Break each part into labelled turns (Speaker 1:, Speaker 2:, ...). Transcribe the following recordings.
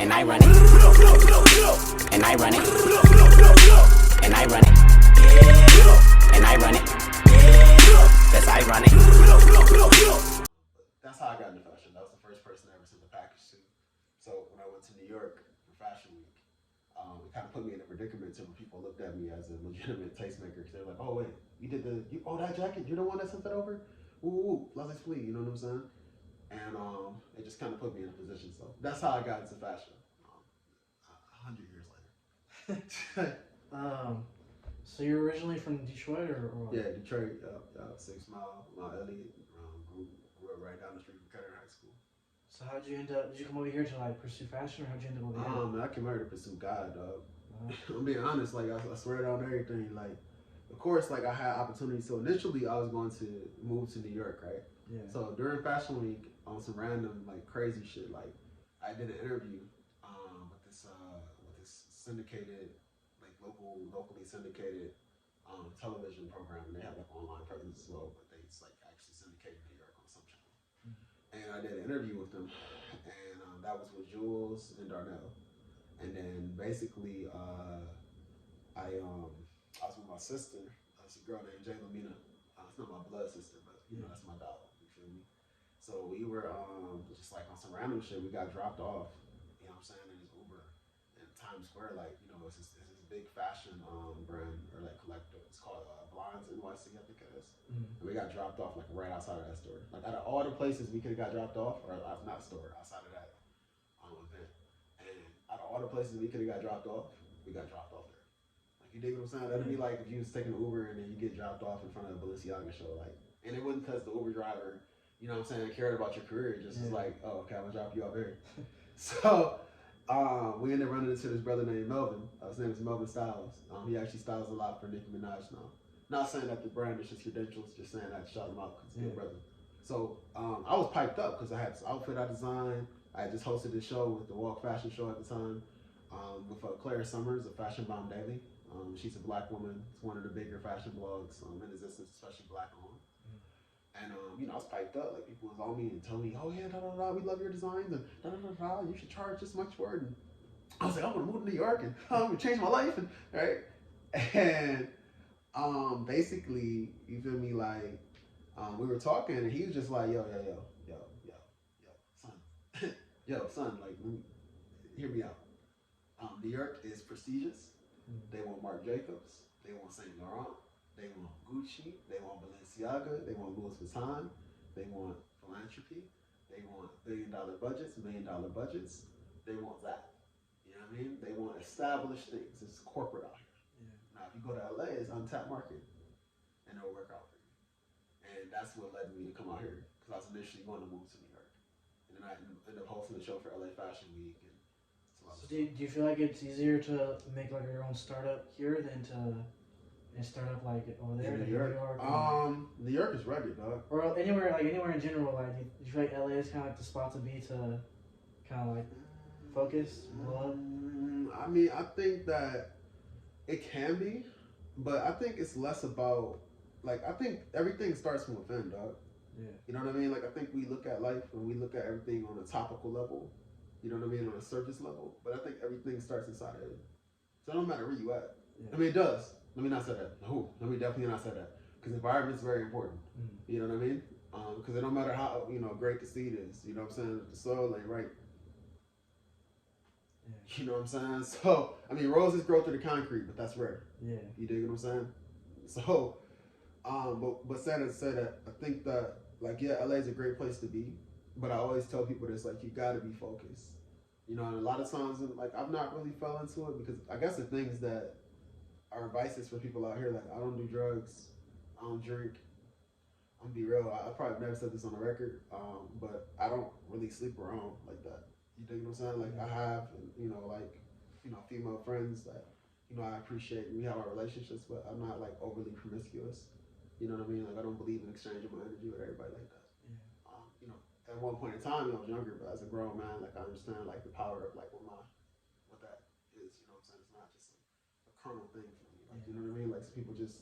Speaker 1: and I run it, and I run it, and I run it, and I run it. That's I run it.
Speaker 2: That's how I got into fashion. That was the first person I ever sent a package to. So when I went to New York for Fashion Week, it kind of put me in a predicament to where people looked at me as a legitimate tastemaker. Because they're like, "Oh wait, that jacket? You're the one that sent that over? Ooh, let's flee." You know what I'm saying? And it just kind of put me in a position. So that's how I got into fashion. 100 years later.
Speaker 3: So you're originally from Detroit, or what?
Speaker 2: Yeah, Detroit, 6 Mile, Mount Elliott. Grew up right down the street from Kettering High School.
Speaker 3: So how'd you end up? Did you come over here to like pursue fashion, or how'd you end up over here?
Speaker 2: I came here to pursue God, dog. I'm being honest, like I swear it on everything. Like, of course, like I had opportunities. So initially, I was going to move to New York, right?
Speaker 3: Yeah.
Speaker 2: So during Fashion Week, on some random like crazy shit, like I did an interview with this syndicated, like locally syndicated television program, and they have like online presence as well, but it's like actually syndicated in New York on some channel. And I did an interview with them, and that was with Jules and Darnell. And then basically, I was with my sister. It's a girl named Jay Lamina. It's not my blood sister, but that's my dog. You feel me? So we were just like on some random shit. We got dropped off. You know what I'm saying? In this Uber in Times Square, like it's this big fashion brand or like collector. It's called Blinds NYC, I think it is. And we got dropped off like right outside of that store. Like out of all the places we could have got dropped off, or not store, outside of that event. And out of all the places we could have got dropped off, we got dropped off there. Like you dig what I'm saying? That'd be like if you was taking an Uber and then you get dropped off in front of a Balenciaga show, like, and it wasn't because the Uber driver, you know what I'm saying, cared about your career. It just was like, oh, okay, I'm gonna drop you off here. So we ended up running into this brother named Melvin. His name is Melvin Styles. He actually styles a lot for Nicki Minaj now. Not saying that the brand is just credentials, just saying that to shout him out because he's a good brother. So I was piped up because I had this outfit I designed. I had just hosted this show with the Walk Fashion Show at the time with Claire Summers of Fashion Bomb Daily. She's a black woman. It's one of the bigger fashion blogs in existence, especially black owned. And I was piped up. Like people was on me and telling me, "Oh yeah, we love your designs and you should charge this much for it." And I was like, "I want to move to New York and I'm gonna change my life." And right, and basically, you feel me? Like we were talking, and he was just like, "Yo, son, son, like hear me out. New York is prestigious. They want Marc Jacobs. They want Saint Laurent. They want Gucci, they want Balenciaga, they want Louis Vuitton, they want philanthropy, they want $1 billion budgets, $1 million budgets, they want that. You know what I mean? They want established things. It's corporate out here. Yeah. Now, if you go to LA, it's untapped market, and it'll work out for you. And that's what led me to come out here, because I was initially going to move to New York. And then I ended up hosting a show for LA Fashion Week. And
Speaker 3: so do you feel like it's easier to make like your own startup here than to start up like over there in New York?
Speaker 2: New York is rugged, dog.
Speaker 3: Or anywhere in general, like do you feel like LA is kind of like the spot to be to kind of like focus, blow up?
Speaker 2: I mean, I think that it can be, but I think it's less about like I think everything starts from within, dog.
Speaker 3: Yeah.
Speaker 2: You know what I mean? Like I think we look at life and we look at everything on a topical level. You know what I mean? On a surface level, but I think everything starts inside of it. So it don't matter where you at. Yeah. I mean, it does. Let me not say that. No, let me definitely not say that. Because environment is very important. You know what I mean? Because it don't matter how great the seed is. You know what I'm saying? If the soil ain't right. Yeah. You know what I'm saying? So I mean, roses grow through the concrete, but that's rare.
Speaker 3: Yeah.
Speaker 2: You dig what I'm saying? So, but saying to say that, I think that like LA is a great place to be, but I always tell people this, like you got to be focused. You know, and a lot of times, like I've not really fell into it because I guess the things that are vices for people out here, like I don't do drugs, I don't drink. I'm gonna be real. I probably never said this on the record, but I don't really sleep around like that. You dig what I'm saying? Like I have, female friends that I appreciate. And we have our relationships, but I'm not like overly promiscuous. You know what I mean? Like I don't believe in exchanging my energy with everybody like that. Yeah. At one point in time, I was younger, but as a grown man, like I understand like the power of like what that is. You know what I'm saying? It's not just a carnal thing for me. Like you know what I mean? Like some people just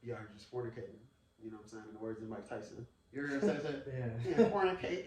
Speaker 2: be out here just fornicating. You know what I'm saying? In the words of Mike Tyson. You heard him say that?
Speaker 3: Yeah.
Speaker 2: Yeah, fornicate.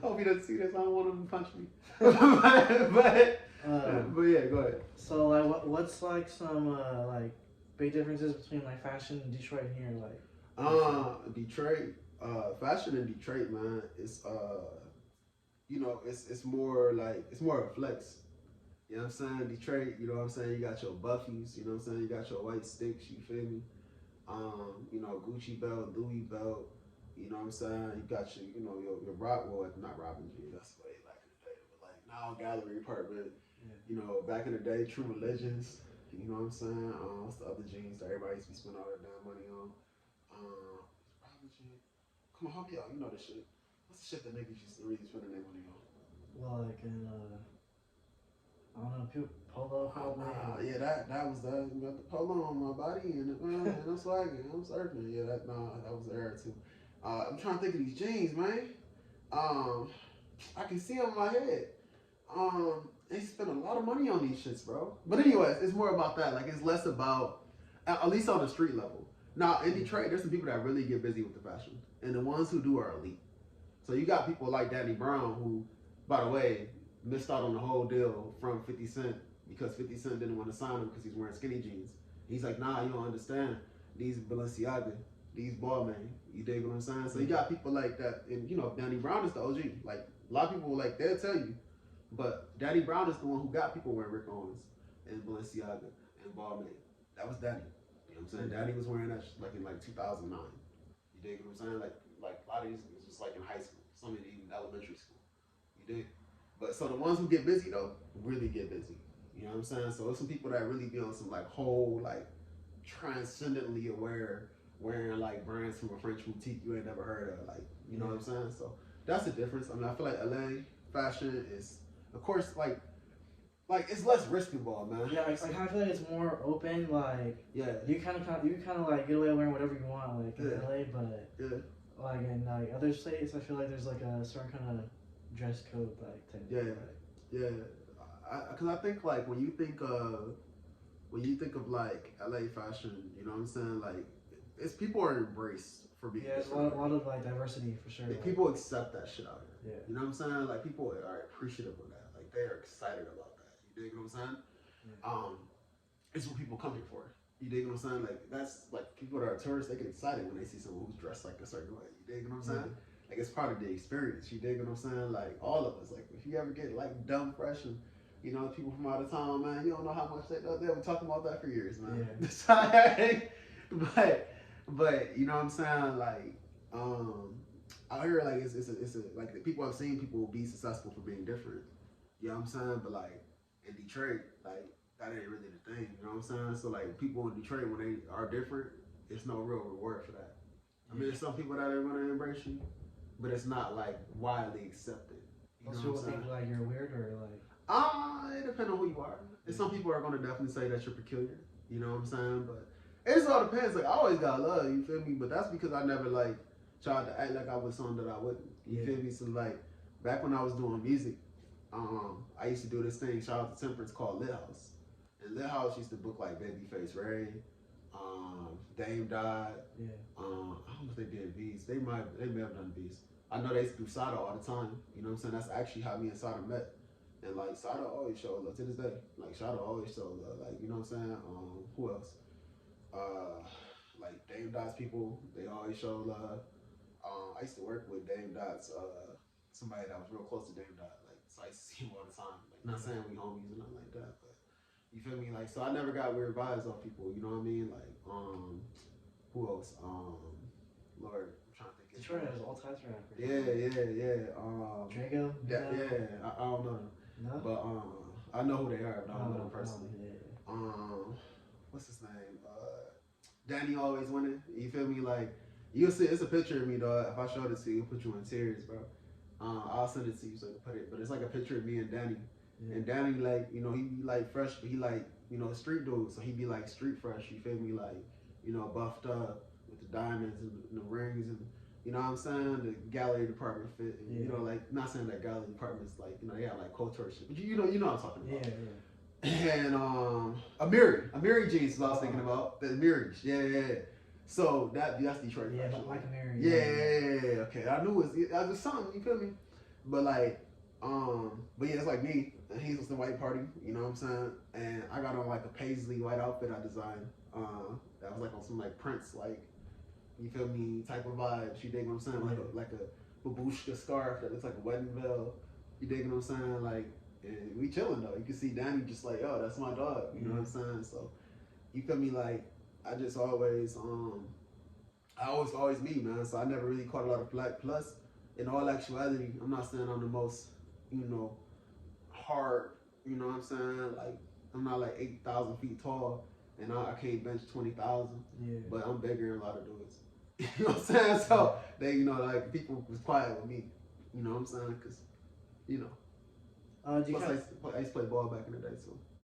Speaker 2: Hope he doesn't see this. I don't want him to punch me. But yeah, go ahead.
Speaker 3: So like, what's like some like big differences between like fashion in Detroit and here? Like,
Speaker 2: Detroit, fashion in Detroit, man, it's you know, it's more like it's more of a flex. You know what I'm saying? Detroit, you know what I'm saying? You got your Buffies, you know what I'm saying? You got your white sticks, you feel me? You know, Gucci belt, Louis belt, you know what I'm saying? You got your, you know, your rock, well, not Robin G, that's way back in the day, but like now gallery apartment, you know, back in the day, True Religions, you know what I'm saying? What's the other jeans that everybody used to be spending all their damn money on? Robin G. Come on, help me out, you know this shit. What's the shit that niggas used to really spending their money on?
Speaker 3: well, like in I don't know, polo probably.
Speaker 2: Yeah, that was the you got the polo on my body and I'm swagging, I'm surfing. Yeah, that was the era too. I'm trying to think of these jeans, man. I can see them in my head. They spend a lot of money on these shits, bro. But anyways, it's more about that. Like it's less about at least on the street level. Now in Detroit, there's some people that really get busy with the fashion, and the ones who do are elite. So you got people like Danny Brown, who, by the way, missed out on the whole deal from 50 Cent because 50 Cent didn't want to sign him because he's wearing skinny jeans. He's like, nah, you don't understand. These Balenciaga, these Balmain, you dig what I'm saying? So you got people like that, and you know, Danny Brown is the OG. Like a lot of people, like they'll tell you, but Danny Brown is the one who got people wearing Rick Owens and Balenciaga and Balmain. That was Danny. You know what I'm saying? Danny was wearing that like in like 2009. You dig what I'm saying? Like a lot of these was just like in high school, some in even elementary school. You dig? But so the ones who get busy though, really get busy. You know what I'm saying? So there's some people that really be on some like whole like transcendently aware, wearing like brands from a French boutique you ain't never heard of. Like, you know what I'm saying? So that's the difference. I mean, I feel like LA fashion is, of course, like it's less risk involved, man.
Speaker 3: Yeah, like I feel like it's more open. Like
Speaker 2: yeah,
Speaker 3: you kind of like get away wearing whatever you want, like in LA, but like in like other states, I feel like there's like a certain kind of dress code, like type.
Speaker 2: Yeah. Because I think like when you think of like LA fashion, you know what I'm saying? Like it's people are embraced for being.
Speaker 3: Yeah, there's a lot of like diversity for sure.
Speaker 2: Like, people accept that shit out here.
Speaker 3: Yeah.
Speaker 2: You know what I'm saying? Like people are appreciative of that. Like they are excited about that. You dig what I'm saying? Yeah. It's what people come here for. You dig what I'm saying? Like that's like people that are tourists, they get excited when they see someone who's dressed like a certain way. You dig what I'm saying? Like it's part of the experience. You dig what I'm saying? Like all of us. Like if you ever get like dumb fresh and you know people from out of town, man, you don't know how much they've been talking about that for years, man. Yeah. but you know what I'm saying? Like I hear like it's a like the people I've seen people be successful for being different. You know what I'm saying? But like in Detroit, like that ain't really the thing. You know what I'm saying? So like people in Detroit when they are different, it's no real reward for that. I mean, there's some people that are gonna embrace you, but it's not like widely accepted. You know what I'm saying?
Speaker 3: Think like you're weird or like.
Speaker 2: It depends on who you are. And some people are gonna definitely say that you're peculiar. You know what I'm saying? But it just all depends. Like I always got love. You feel me? But that's because I never like tried to act like I was something that I wasn't. You feel me? So like back when I was doing music, I used to do this thing. Shout out to Temperance called Lit House. And Lit House used to book like Babyface Ray, Dame Dot.
Speaker 3: Yeah.
Speaker 2: I don't know if they did Beats. They may have done Beats. I know they used to do Sada all the time. You know what I'm saying? That's actually how me and Sada met. And like Sada always showed love to this day. Like Sada always showed love. Like, you know what I'm saying? Who else? Like Dame Dot's people, they always show love. I used to work with Dame Dot's somebody that was real close to Dame Dot. Like so I used to see him all the time. Like not saying we homies or nothing like that, but you feel me? Like so I never got weird vibes off people, you know what I mean? Like who else? Lord, I'm trying to think.
Speaker 3: Detroit has all types of rappers.
Speaker 2: Yeah.
Speaker 3: Drago?
Speaker 2: I don't know them.
Speaker 3: No?
Speaker 2: But I know who they are, but I don't know them personally.
Speaker 3: Yeah.
Speaker 2: What's his name? Danny always winning. You feel me? Like you'll see, it's a picture of me, dog. If I showed it to you, it'll put you in tears, bro. I'll send it to you so you can put it. But it's like a picture of me and Danny. Yeah. And Danny, like, you know, he be like fresh, but he like, you know, street dude. So he be like street fresh. You feel me? Like, you know, buffed up with the diamonds and the rings and. You know what I'm saying? The gallery department fit. And, you know, like, not saying that gallery department's like, you know, they have like couture shit. But you know what I'm talking about.
Speaker 3: Yeah.
Speaker 2: And Amiri jeans is what I was thinking about. The Amiri. Yeah. So that's Detroit.
Speaker 3: Yeah,
Speaker 2: fashion.
Speaker 3: like Mary.
Speaker 2: Yeah, okay. I knew it was something, you feel me? But like, but yeah, it's like me, and he's with the white party, you know what I'm saying? And I got on like a paisley white outfit I designed. That was like on some like Prince, like, you feel me, type of vibes. You dig what I'm saying? Like a babushka scarf that looks like a wedding veil. You dig what I'm saying? Like, and we chilling though. You can see Danny just like, yo, that's my dog. You know what I'm saying? So, you feel me? Like, I just always, always me, man. So I never really caught a lot of flack. Plus, in all actuality, I'm not saying I'm the most, you know, hard. You know what I'm saying? Like, I'm not like 8,000 feet tall, and I can't bench 20,000.
Speaker 3: Yeah.
Speaker 2: But I'm bigger than a lot of dudes. You know what I'm saying? So they, you know, like people was quiet with me. You know what I'm saying? Cause, you know. Plus, I used to play ball back in the day too.